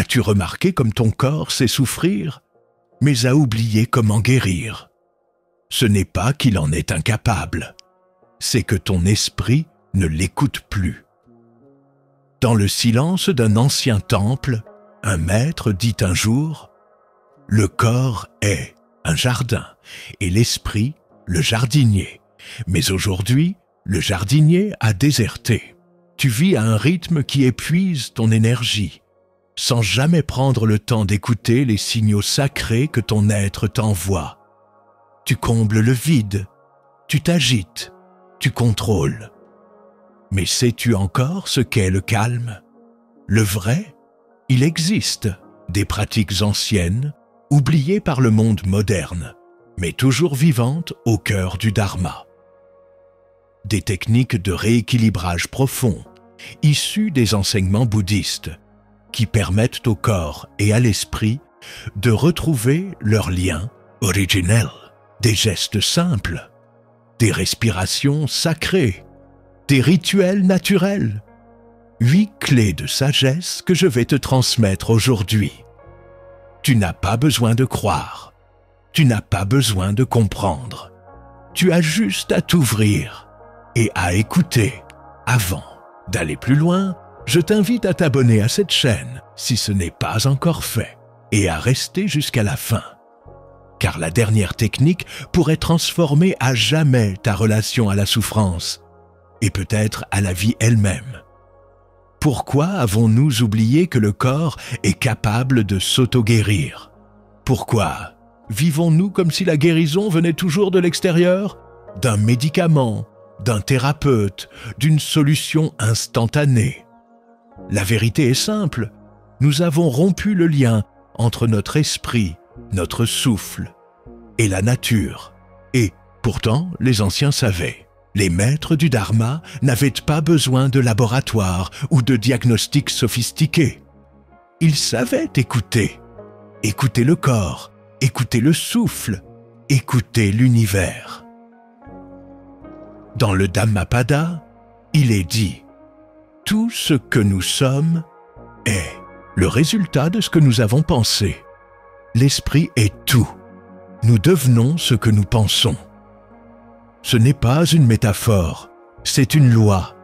As-tu remarqué comme ton corps sait souffrir, mais a oublié comment guérir? Ce n'est pas qu'il en est incapable, c'est que ton esprit ne l'écoute plus. Dans le silence d'un ancien temple, un maître dit un jour « Le corps est un jardin et l'esprit le jardinier. Mais aujourd'hui, le jardinier a déserté. Tu vis à un rythme qui épuise ton énergie, sans jamais prendre le temps d'écouter les signaux sacrés que ton être t'envoie. Tu combles le vide, tu t'agites, tu contrôles. Mais sais-tu encore ce qu'est le calme? Le vrai, il existe des pratiques anciennes, oubliées par le monde moderne, mais toujours vivantes au cœur du Dharma. Des techniques de rééquilibrage profond, issues des enseignements bouddhistes, qui permettent au corps et à l'esprit de retrouver leur lien originel. Des gestes simples, des respirations sacrées, des rituels naturels. 8 clés de sagesse que je vais te transmettre aujourd'hui. Tu n'as pas besoin de croire, tu n'as pas besoin de comprendre. Tu as juste à t'ouvrir et à écouter. Avant d'aller plus loin, je t'invite à t'abonner à cette chaîne si ce n'est pas encore fait et à rester jusqu'à la fin. Car la dernière technique pourrait transformer à jamais ta relation à la souffrance et peut-être à la vie elle-même. Pourquoi avons-nous oublié que le corps est capable de s'auto-guérir? Pourquoi vivons-nous comme si la guérison venait toujours de l'extérieur, d'un médicament, d'un thérapeute, d'une solution instantanée? La vérité est simple, nous avons rompu le lien entre notre esprit, notre souffle et la nature. Et pourtant, les anciens savaient. Les maîtres du Dharma n'avaient pas besoin de laboratoire ou de diagnostics sophistiqués. Ils savaient écouter. Écouter le corps, écouter le souffle, écouter l'univers. Dans le Dhammapada, il est dit « Tout ce que nous sommes est le résultat de ce que nous avons pensé. L'esprit est tout. Nous devenons ce que nous pensons. » Ce n'est pas une métaphore, c'est une loi.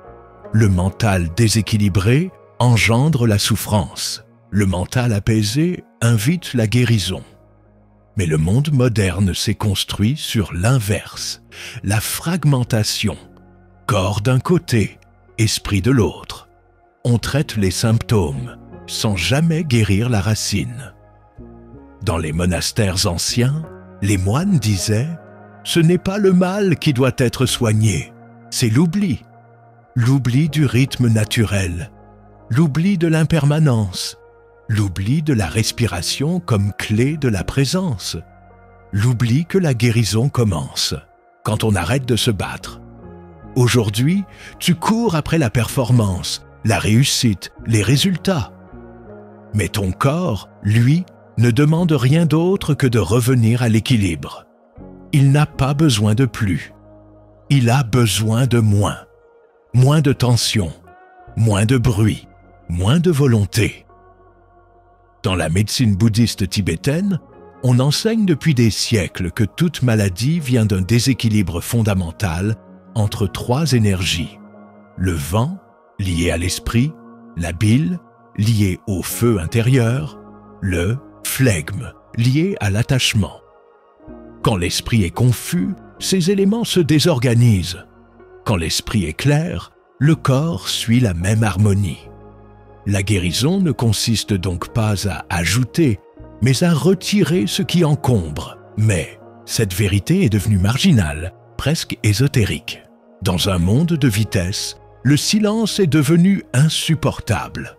Le mental déséquilibré engendre la souffrance. Le mental apaisé invite la guérison. Mais le monde moderne s'est construit sur l'inverse, la fragmentation. Corps d'un côté, esprit de l'autre. On traite les symptômes sans jamais guérir la racine. Dans les monastères anciens, les moines disaient « Ce n'est pas le mal qui doit être soigné, c'est l'oubli. L'oubli du rythme naturel, l'oubli de l'impermanence, l'oubli de la respiration comme clé de la présence, l'oubli que la guérison commence quand on arrête de se battre. Aujourd'hui, tu cours après la performance, la réussite, les résultats. Mais ton corps, lui, ne demande rien d'autre que de revenir à l'équilibre. Il n'a pas besoin de plus. Il a besoin de moins. Moins de tension, moins de bruit, moins de volonté. Dans la médecine bouddhiste tibétaine, on enseigne depuis des siècles que toute maladie vient d'un déséquilibre fondamental entre 3 énergies. Le vent, lié à l'esprit, la bile, liée au feu intérieur, le flegme, lié à l'attachement. Quand l'esprit est confus, ces éléments se désorganisent. Quand l'esprit est clair, le corps suit la même harmonie. La guérison ne consiste donc pas à ajouter, mais à retirer ce qui encombre. Mais cette vérité est devenue marginale, presque ésotérique. Dans un monde de vitesse, le silence est devenu insupportable.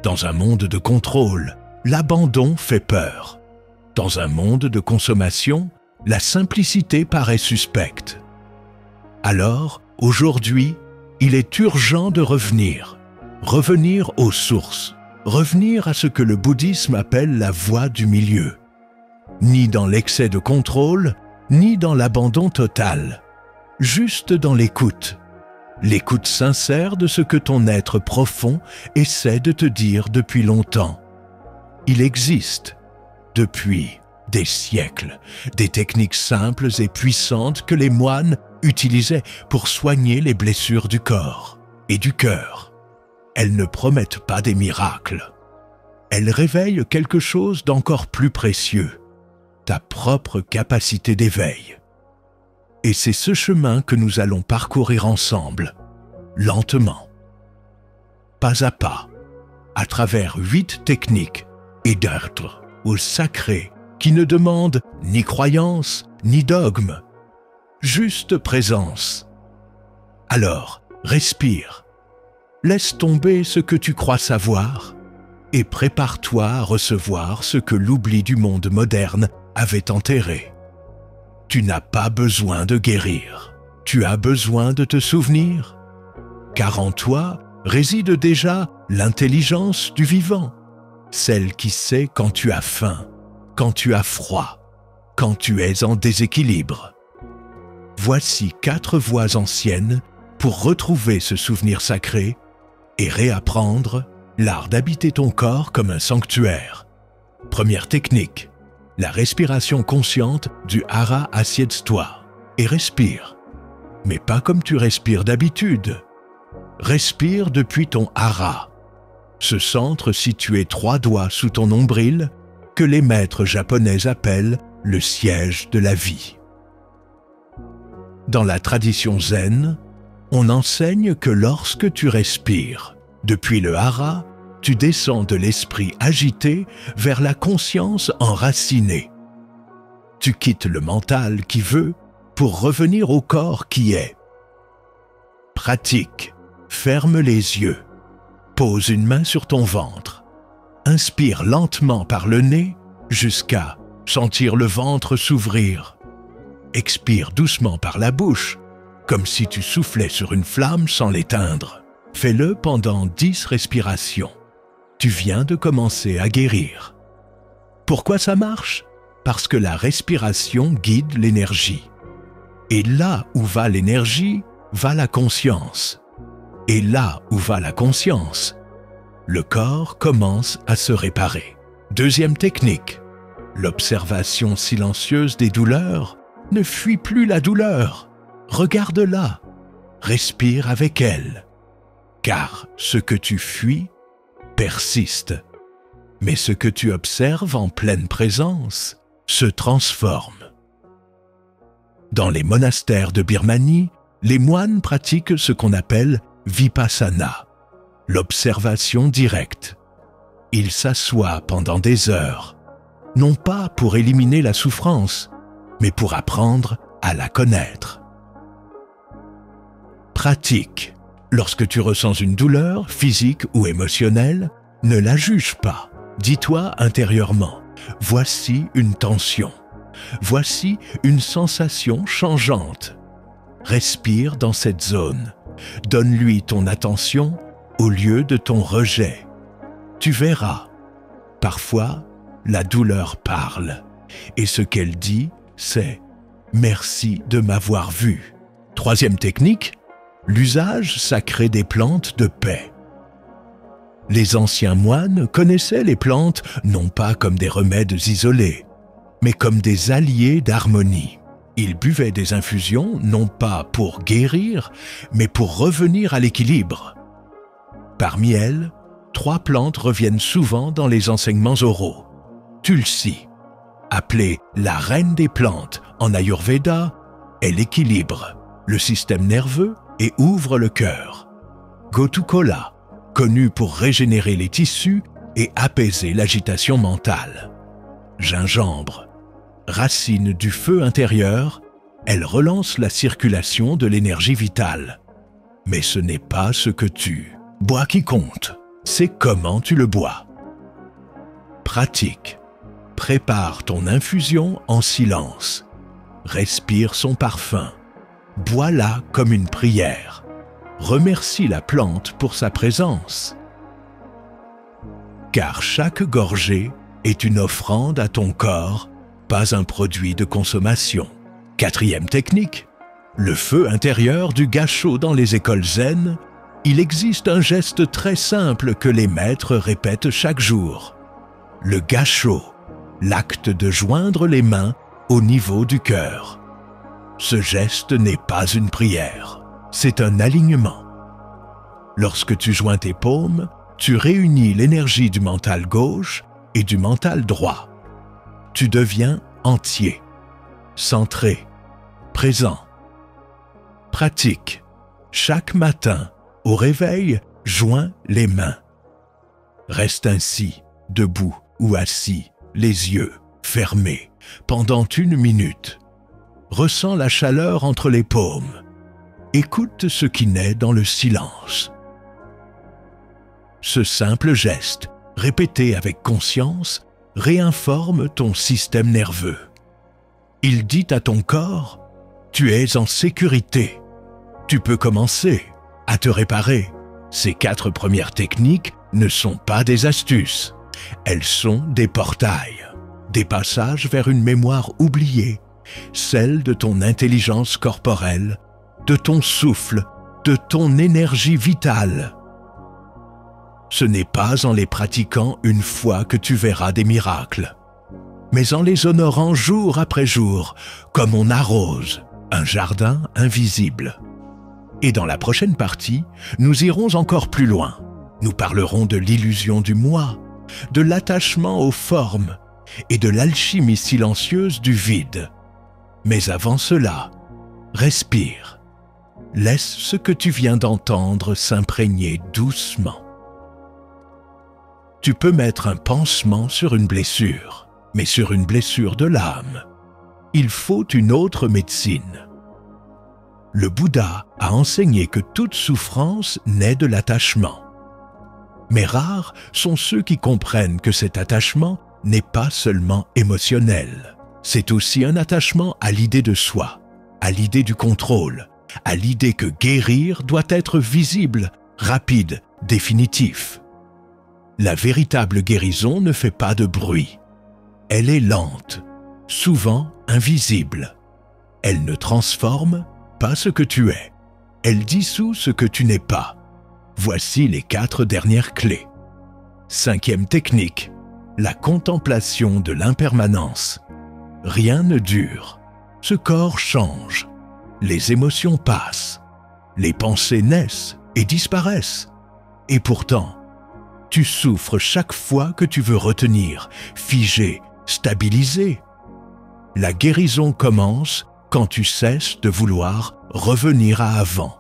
Dans un monde de contrôle, l'abandon fait peur. Dans un monde de consommation, la simplicité paraît suspecte. Alors, aujourd'hui, il est urgent de revenir aux sources, revenir à ce que le bouddhisme appelle la voie du milieu. Ni dans l'excès de contrôle, ni dans l'abandon total, juste dans l'écoute sincère de ce que ton être profond essaie de te dire depuis longtemps. Il existe, depuis des siècles, des techniques simples et puissantes que les moines utilisaient pour soigner les blessures du corps et du cœur. Elles ne promettent pas des miracles. Elles réveillent quelque chose d'encore plus précieux, ta propre capacité d'éveil. Et c'est ce chemin que nous allons parcourir ensemble, lentement, pas à pas, à travers 8 techniques et d'ordres au sacré qui ne demandent ni croyance ni dogme, juste présence. Alors, respire, laisse tomber ce que tu crois savoir et prépare-toi à recevoir ce que l'oubli du monde moderne avait enterré. Tu n'as pas besoin de guérir, tu as besoin de te souvenir, car en toi réside déjà l'intelligence du vivant, celle qui sait quand tu as faim, quand tu as froid, quand tu es en déséquilibre. Voici 4 voies anciennes pour retrouver ce souvenir sacré et réapprendre l'art d'habiter ton corps comme un sanctuaire. Première technique, la respiration consciente du Hara assieds-toi et respire. Mais pas comme tu respires d'habitude. Respire depuis ton Hara, ce centre situé 3 doigts sous ton nombril que les maîtres japonais appellent le siège de la vie. Dans la tradition zen, on enseigne que lorsque tu respires, depuis le Hara, tu descends de l'esprit agité vers la conscience enracinée. Tu quittes le mental qui veut pour revenir au corps qui est. Pratique, ferme les yeux, pose une main sur ton ventre, inspire lentement par le nez jusqu'à sentir le ventre s'ouvrir. Expire doucement par la bouche, comme si tu soufflais sur une flamme sans l'éteindre. Fais-le pendant 10 respirations. Tu viens de commencer à guérir. Pourquoi ça marche? Parce que la respiration guide l'énergie. Et là où va l'énergie, va la conscience. Et là où va la conscience, le corps commence à se réparer. Deuxième technique, l'observation silencieuse des douleurs. Ne fuis plus la douleur. Regarde-la. Respire avec elle. Car ce que tu fuis persiste. Mais ce que tu observes en pleine présence se transforme. Dans les monastères de Birmanie, les moines pratiquent ce qu'on appelle vipassana, l'observation directe. Ils s'assoient pendant des heures, non pas pour éliminer la souffrance, mais pour apprendre à la connaître. Pratique. Lorsque tu ressens une douleur, physique ou émotionnelle, ne la juge pas. Dis-toi intérieurement, voici une tension. Voici une sensation changeante. Respire dans cette zone. Donne-lui ton attention au lieu de ton rejet. Tu verras. Parfois, la douleur parle. Et ce qu'elle dit, c'est « Merci de m'avoir vu ». Troisième technique, l'usage sacré des plantes de paix. Les anciens moines connaissaient les plantes non pas comme des remèdes isolés, mais comme des alliés d'harmonie. Ils buvaient des infusions non pas pour guérir, mais pour revenir à l'équilibre. Parmi elles, 3 plantes reviennent souvent dans les enseignements oraux. Tulsi, appelée la reine des plantes en Ayurveda, elle équilibre le système nerveux et ouvre le cœur. Gotukola, connue pour régénérer les tissus et apaiser l'agitation mentale. Gingembre, racine du feu intérieur, elle relance la circulation de l'énergie vitale. Mais ce n'est pas ce que tu bois qui compte, c'est comment tu le bois. Pratique. Prépare ton infusion en silence. Respire son parfum. Bois-la comme une prière. Remercie la plante pour sa présence. Car chaque gorgée est une offrande à ton corps, pas un produit de consommation. Quatrième technique, le feu intérieur du gassho dans les écoles zen. Il existe un geste très simple que les maîtres répètent chaque jour. le gacho, l'acte de joindre les mains au niveau du cœur. Ce geste n'est pas une prière, c'est un alignement. Lorsque tu joins tes paumes, tu réunis l'énergie du mental gauche et du mental droit. Tu deviens entier, centré, présent. Pratique. Chaque matin, au réveil, joins les mains. Reste ainsi, debout ou assis, les yeux fermés, pendant 1 minute. Ressens la chaleur entre les paumes. Écoute ce qui naît dans le silence. Ce simple geste, répété avec conscience, réinforme ton système nerveux. Il dit à ton corps « Tu es en sécurité ». Tu peux commencer à te réparer. Ces 4 premières techniques ne sont pas des astuces. Elles sont des portails, des passages vers une mémoire oubliée, celle de ton intelligence corporelle, de ton souffle, de ton énergie vitale. Ce n'est pas en les pratiquant une fois que tu verras des miracles, mais en les honorant jour après jour, comme on arrose un jardin invisible. Et dans la prochaine partie, nous irons encore plus loin. Nous parlerons de l'illusion du moi, de l'attachement aux formes et de l'alchimie silencieuse du vide. Mais avant cela, respire. Laisse ce que tu viens d'entendre s'imprégner doucement. Tu peux mettre un pansement sur une blessure, mais sur une blessure de l'âme, il faut une autre médecine. Le Bouddha a enseigné que toute souffrance naît de l'attachement. Mais rares sont ceux qui comprennent que cet attachement n'est pas seulement émotionnel. C'est aussi un attachement à l'idée de soi, à l'idée du contrôle, à l'idée que guérir doit être visible, rapide, définitif. La véritable guérison ne fait pas de bruit. Elle est lente, souvent invisible. Elle ne transforme pas ce que tu es. Elle dissout ce que tu n'es pas. Voici les 4 dernières clés. 5e technique, la contemplation de l'impermanence. Rien ne dure. Ce corps change. Les émotions passent. Les pensées naissent et disparaissent. Et pourtant, tu souffres chaque fois que tu veux retenir, figer, stabiliser. La guérison commence quand tu cesses de vouloir revenir à avant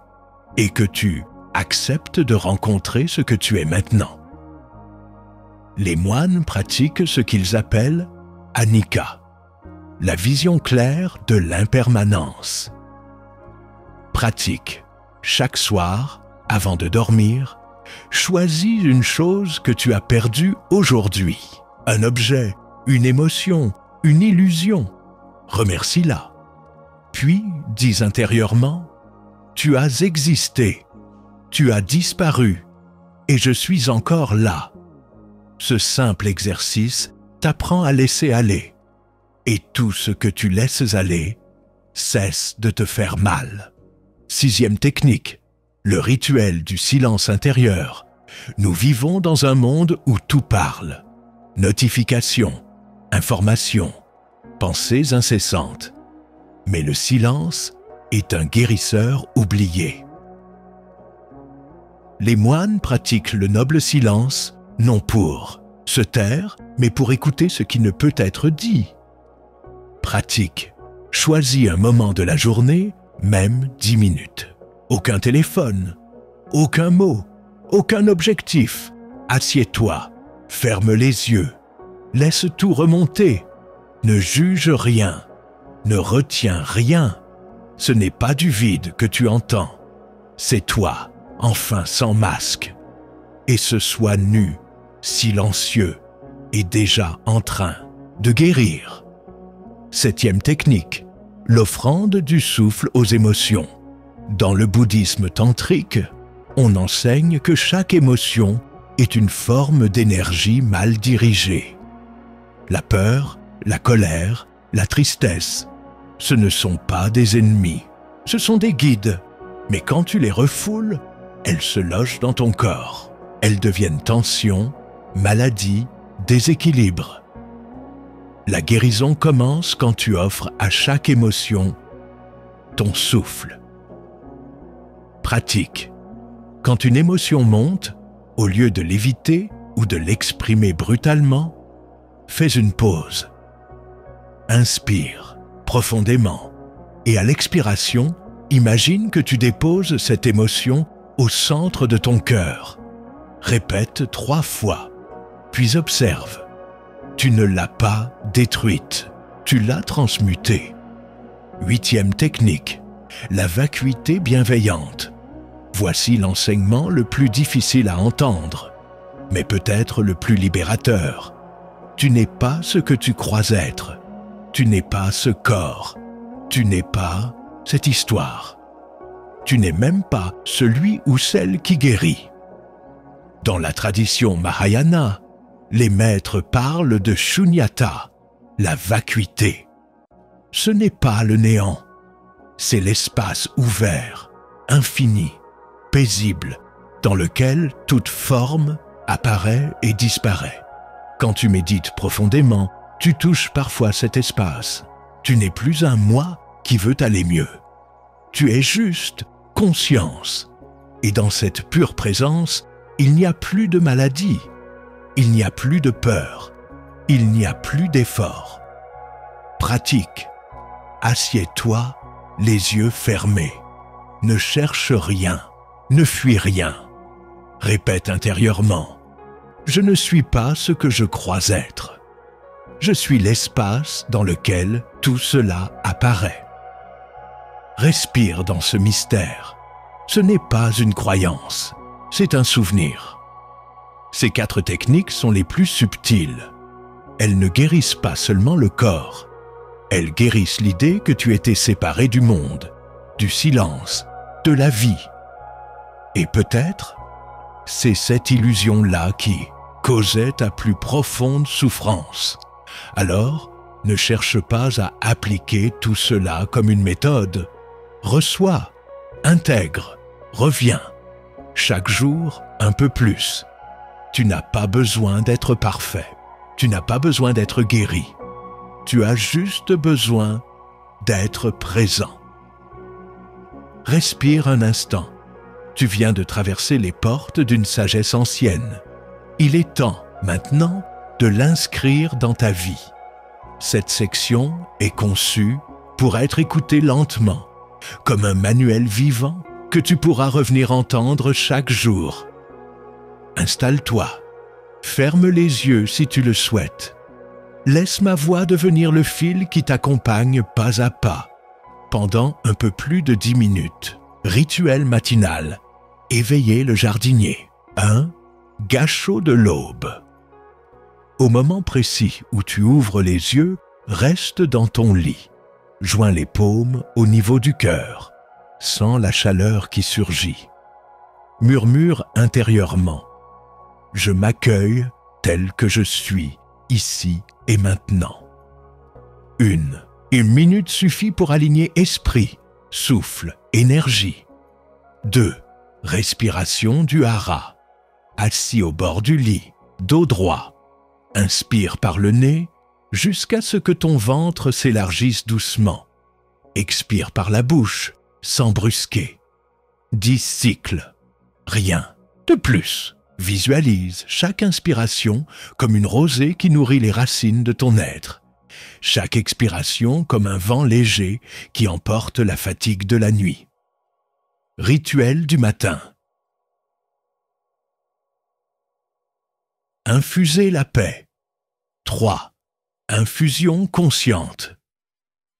et que tu acceptes de rencontrer ce que tu es maintenant. Les moines pratiquent ce qu'ils appellent Anicca, la vision claire de l'impermanence. Pratique chaque soir, avant de dormir, choisis une chose que tu as perdue aujourd'hui, un objet, une émotion, une illusion. Remercie-la. Puis, dis intérieurement, « Tu as existé, tu as disparu, et je suis encore là. » Ce simple exercice t'apprend à laisser aller, et tout ce que tu laisses aller cesse de te faire mal. 6e technique, le rituel du silence intérieur. Nous vivons dans un monde où tout parle. Notifications, informations, pensées incessantes. Mais le silence est un guérisseur oublié. Les moines pratiquent le noble silence, non pour se taire, mais pour écouter ce qui ne peut être dit. Pratique. Choisis un moment de la journée, même 10 minutes. Aucun téléphone, aucun mot, aucun objectif. Assieds-toi, ferme les yeux, laisse tout remonter. Ne juge rien, ne retiens rien. Ce n'est pas du vide que tu entends. C'est toi, enfin sans masque. Et ce soi nu, silencieux, est déjà en train de guérir. 7e technique, l'offrande du souffle aux émotions. Dans le bouddhisme tantrique, on enseigne que chaque émotion est une forme d'énergie mal dirigée. La peur, la colère, la tristesse, ce ne sont pas des ennemis, ce sont des guides. Mais quand tu les refoules, elles se logent dans ton corps. Elles deviennent tension, maladie, déséquilibre. La guérison commence quand tu offres à chaque émotion ton souffle. Pratique. Quand une émotion monte, au lieu de l'éviter ou de l'exprimer brutalement, fais une pause. Inspire profondément et à l'expiration, imagine que tu déposes cette émotion au centre de ton cœur. Répète 3 fois, puis observe. Tu ne l'as pas détruite, tu l'as transmutée. 8e technique, la vacuité bienveillante. Voici l'enseignement le plus difficile à entendre, mais peut-être le plus libérateur. Tu n'es pas ce que tu crois être. Tu n'es pas ce corps. Tu n'es pas cette histoire. Tu n'es même pas celui ou celle qui guérit. Dans la tradition Mahayana, les maîtres parlent de shunyata, la vacuité. Ce n'est pas le néant, c'est l'espace ouvert, infini, paisible, dans lequel toute forme apparaît et disparaît. Quand tu médites profondément, tu touches parfois cet espace. Tu n'es plus un moi qui veut aller mieux. Tu es juste conscience. Et dans cette pure présence, il n'y a plus de maladie. Il n'y a plus de peur. Il n'y a plus d'effort. Pratique. Assieds-toi, les yeux fermés. Ne cherche rien. Ne fuis rien. Répète intérieurement. Je ne suis pas ce que je crois être. Je suis l'espace dans lequel tout cela apparaît. Respire dans ce mystère. Ce n'est pas une croyance, c'est un souvenir. Ces 4 techniques sont les plus subtiles. Elles ne guérissent pas seulement le corps. Elles guérissent l'idée que tu étais séparé du monde, du silence, de la vie. Et peut-être, c'est cette illusion-là qui causait ta plus profonde souffrance. Alors, ne cherche pas à appliquer tout cela comme une méthode. Reçois, intègre, reviens. Chaque jour, un peu plus. Tu n'as pas besoin d'être parfait. Tu n'as pas besoin d'être guéri. Tu as juste besoin d'être présent. Respire un instant. Tu viens de traverser les portes d'une sagesse ancienne. Il est temps, maintenant, de l'inscrire dans ta vie. Cette section est conçue pour être écoutée lentement, comme un manuel vivant que tu pourras revenir entendre chaque jour. Installe-toi, ferme les yeux si tu le souhaites. Laisse ma voix devenir le fil qui t'accompagne pas à pas, pendant un peu plus de 10 minutes. Rituel matinal. Éveiller le jardinier. 1. Gâchot de l'aube. Au moment précis où tu ouvres les yeux, reste dans ton lit. Joins les paumes au niveau du cœur. Sens la chaleur qui surgit. Murmure intérieurement. Je m'accueille tel que je suis, ici et maintenant. 1 minute suffit pour aligner esprit, souffle, énergie. 2. Respiration du hara. Assis au bord du lit, dos droit. Inspire par le nez jusqu'à ce que ton ventre s'élargisse doucement. Expire par la bouche, sans brusquer. 10 cycles. Rien de plus. Visualise chaque inspiration comme une rosée qui nourrit les racines de ton être. Chaque expiration comme un vent léger qui emporte la fatigue de la nuit. Rituel du matin. Infuser la paix. 3. Infusion consciente.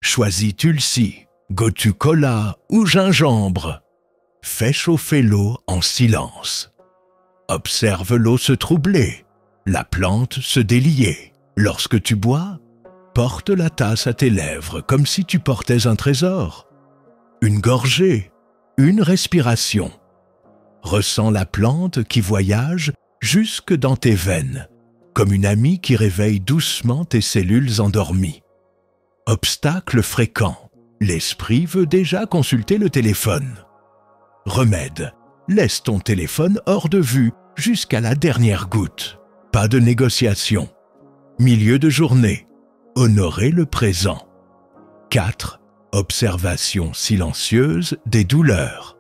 Choisis tulsi, gotu kola ou gingembre. Fais chauffer l'eau en silence. Observe l'eau se troubler, la plante se délier. Lorsque tu bois, porte la tasse à tes lèvres comme si tu portais un trésor. Une gorgée, une respiration. Ressens la plante qui voyage jusque dans tes veines, comme une amie qui réveille doucement tes cellules endormies. Obstacle fréquent, l'esprit veut déjà consulter le téléphone. Remède, laisse ton téléphone hors de vue jusqu'à la dernière goutte. pas de négociation. Milieu de journée, honorer le présent. 4. Observation silencieuse des douleurs.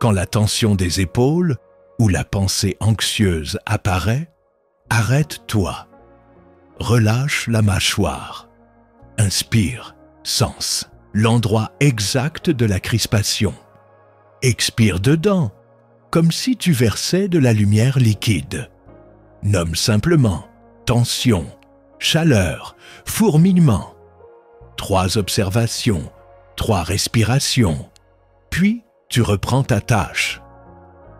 Quand la tension des épaules ou la pensée anxieuse apparaît, arrête-toi. Relâche la mâchoire. Inspire, sens l'endroit exact de la crispation. Expire dedans, comme si tu versais de la lumière liquide. Nomme simplement tension, chaleur, fourmillement. 3 observations, 3 respirations. Puis, tu reprends ta tâche.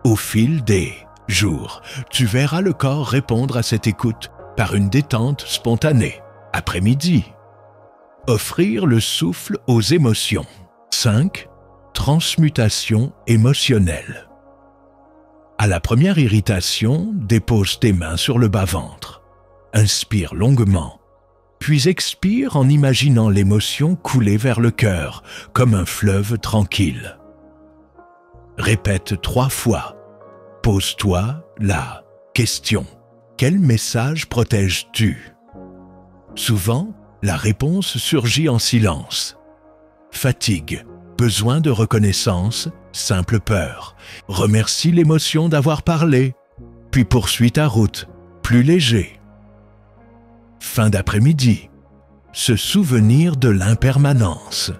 Au fil des jours, tu verras le corps répondre à cette écoute par une détente spontanée. Après-midi, offrir le souffle aux émotions. 5. Transmutation émotionnelle. À la première irritation, dépose tes mains sur le bas-ventre. Inspire longuement, puis expire en imaginant l'émotion couler vers le cœur, comme un fleuve tranquille. Répète 3 fois. Pose-toi la question. Quel message protèges-tu? Souvent, la réponse surgit en silence. Fatigue, besoin de reconnaissance, simple peur. Remercie l'émotion d'avoir parlé, puis poursuis ta route, plus léger. Fin d'après-midi, se souvenir de l'impermanence.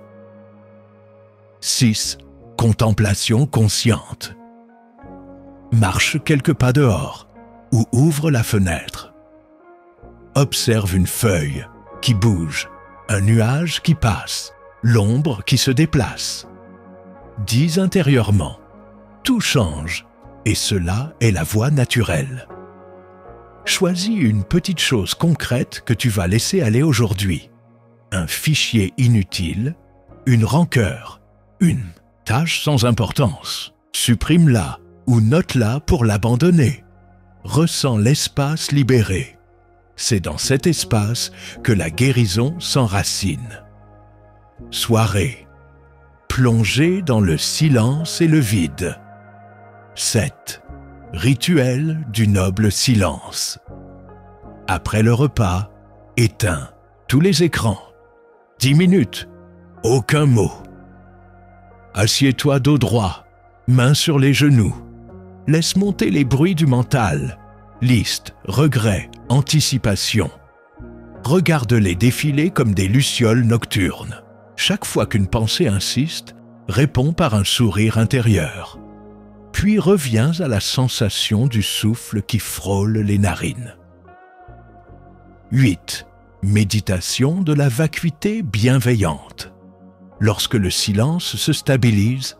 6. Contemplation consciente. Marche quelques pas dehors ou ouvre la fenêtre. Observe une feuille qui bouge, un nuage qui passe, l'ombre qui se déplace. Dis intérieurement, tout change et cela est la voie naturelle. Choisis une petite chose concrète que tu vas laisser aller aujourd'hui. Un fichier inutile, une rancœur, une tâche sans importance. Supprime-la ou note-la pour l'abandonner. Ressens l'espace libéré. C'est dans cet espace que la guérison s'enracine. Soirée. Plongez dans le silence et le vide. 7. Rituel du noble silence. Après le repas, éteins tous les écrans. 10 minutes, aucun mot. Assieds-toi dos droit, mains sur les genoux. Laisse monter les bruits du mental. Liste, regret, anticipation. Regarde-les défiler comme des lucioles nocturnes. Chaque fois qu'une pensée insiste, réponds par un sourire intérieur. Puis reviens à la sensation du souffle qui frôle les narines. 8. Méditation de la vacuité bienveillante. Lorsque le silence se stabilise,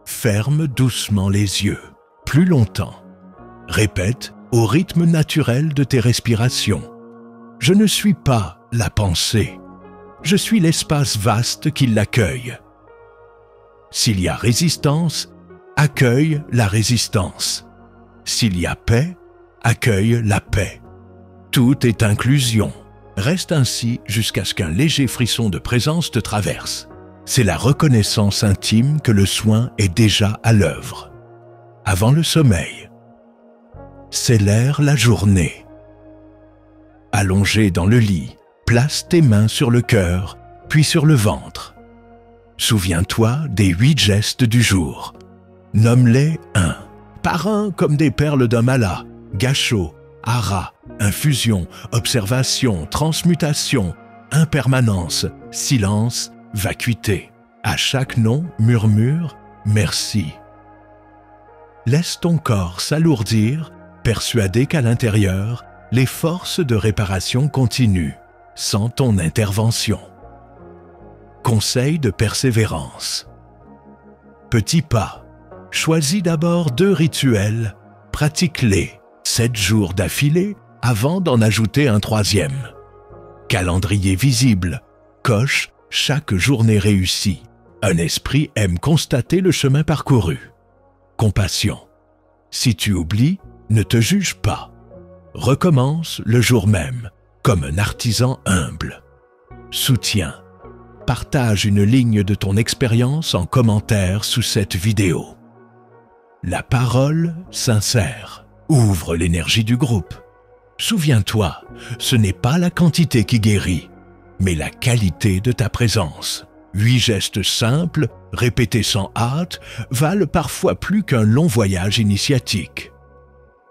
ferme doucement les yeux, plus longtemps. Répète au rythme naturel de tes respirations. Je ne suis pas la pensée. Je suis l'espace vaste qui l'accueille. S'il y a résistance, accueille la résistance. S'il y a paix, accueille la paix. Tout est inclusion. Reste ainsi jusqu'à ce qu'un léger frisson de présence te traverse. C'est la reconnaissance intime que le soin est déjà à l'œuvre. Avant le sommeil, célère la journée. Allongé dans le lit, place tes mains sur le cœur, puis sur le ventre. Souviens-toi des 8 gestes du jour. Nomme-les un par un comme des perles d'un mala, gâchot, hara, infusion, observation, transmutation, impermanence, silence, vacuité. À chaque nom, murmure « merci ». Laisse ton corps s'alourdir, persuadé qu'à l'intérieur, les forces de réparation continuent, sans ton intervention. Conseil de persévérance. Petit pas. Choisis d'abord 2 rituels, pratique-les 7 jours d'affilée avant d'en ajouter un 3e. Calendrier visible. Coche chaque journée réussie. Un esprit aime constater le chemin parcouru. Compassion. Si tu oublies, ne te juge pas. Recommence le jour même, comme un artisan humble. Soutien. Partage une ligne de ton expérience en commentaire sous cette vidéo. La parole sincère. Ouvre l'énergie du groupe. Souviens-toi, ce n'est pas la quantité qui guérit, mais la qualité de ta présence. 8 gestes simples, répétés sans hâte, valent parfois plus qu'un long voyage initiatique.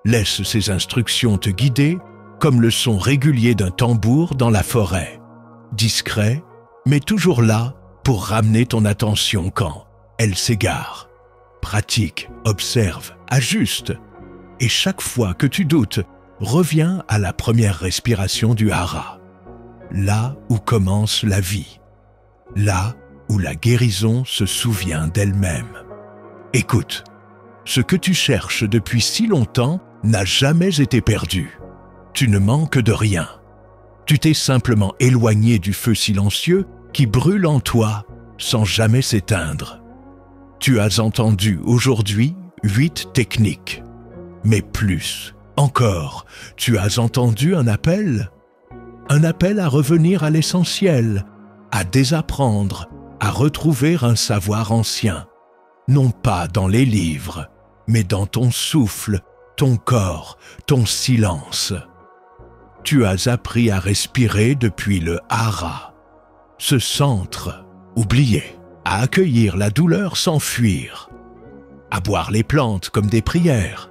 Laisse ces instructions te guider comme le son régulier d'un tambour dans la forêt. Discret, mais toujours là pour ramener ton attention quand elle s'égare. Pratique, observe, ajuste. Et chaque fois que tu doutes, reviens à la première respiration du hara. Là où commence la vie. Là où la guérison se souvient d'elle-même. Écoute, ce que tu cherches depuis si longtemps n'a jamais été perdu. Tu ne manques de rien. Tu t'es simplement éloigné du feu silencieux qui brûle en toi sans jamais s'éteindre. Tu as entendu aujourd'hui 8 techniques. Mais plus, encore, tu as entendu un appel à revenir à l'essentiel, à désapprendre, à retrouver un savoir ancien, non pas dans les livres, mais dans ton souffle, ton corps, ton silence. Tu as appris à respirer depuis le hara, ce centre oublié, à accueillir la douleur sans fuir, à boire les plantes comme des prières,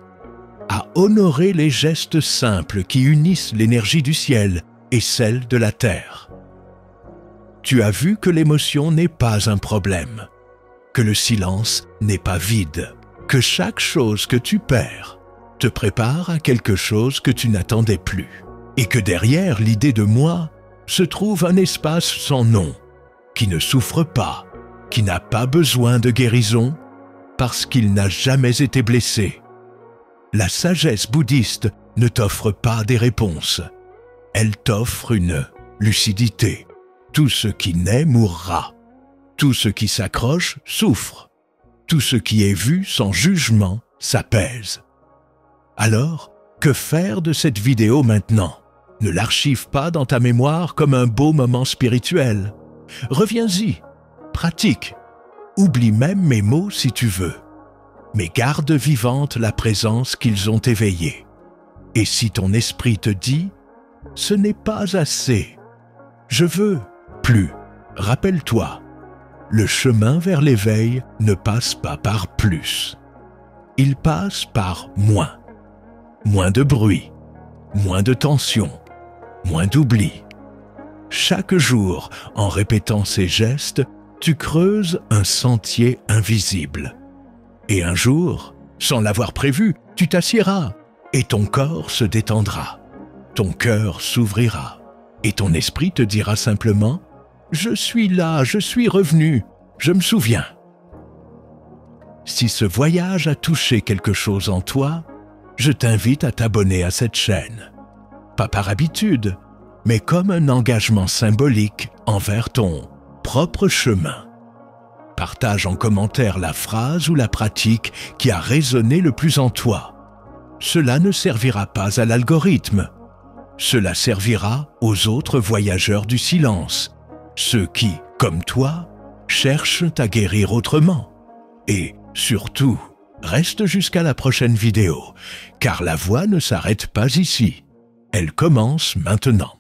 à honorer les gestes simples qui unissent l'énergie du ciel et celle de la terre. Tu as vu que l'émotion n'est pas un problème, que le silence n'est pas vide, que chaque chose que tu perds te prépare à quelque chose que tu n'attendais plus, et que derrière l'idée de moi se trouve un espace sans nom, qui ne souffre pas, qui n'a pas besoin de guérison, parce qu'il n'a jamais été blessé. La sagesse bouddhiste ne t'offre pas des réponses. Elle t'offre une lucidité. Tout ce qui naît mourra. Tout ce qui s'accroche souffre. Tout ce qui est vu sans jugement s'apaise. Alors, que faire de cette vidéo maintenant? Ne l'archive pas dans ta mémoire comme un beau moment spirituel. Reviens-y, pratique. Oublie même mes mots si tu veux. Mais garde vivante la présence qu'ils ont éveillée. Et si ton esprit te dit « ce n'est pas assez, je veux plus », rappelle-toi, le chemin vers l'éveil ne passe pas par plus. Il passe par moins. Moins de bruit, moins de tension, moins d'oubli. Chaque jour, en répétant ces gestes, tu creuses un sentier invisible. Et un jour, sans l'avoir prévu, tu t'assiéras et ton corps se détendra. Ton cœur s'ouvrira et ton esprit te dira simplement « Je suis là, je suis revenu, je me souviens ». Si ce voyage a touché quelque chose en toi, je t'invite à t'abonner à cette chaîne. Pas par habitude, mais comme un engagement symbolique envers ton propre chemin. Partage en commentaire la phrase ou la pratique qui a résonné le plus en toi. Cela ne servira pas à l'algorithme. Cela servira aux autres voyageurs du silence, ceux qui, comme toi, cherchent à guérir autrement. Et surtout, reste jusqu'à la prochaine vidéo, car la voie ne s'arrête pas ici. Elle commence maintenant.